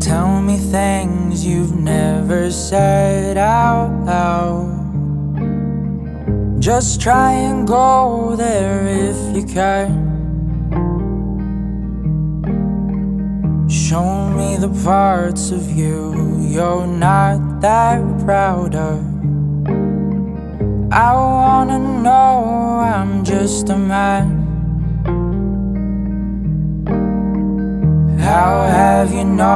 Tell me things you've never said out loud. Just try and go there if you can. Show me the parts of you you're not that proud of. I wanna know I'm just a man. How have you known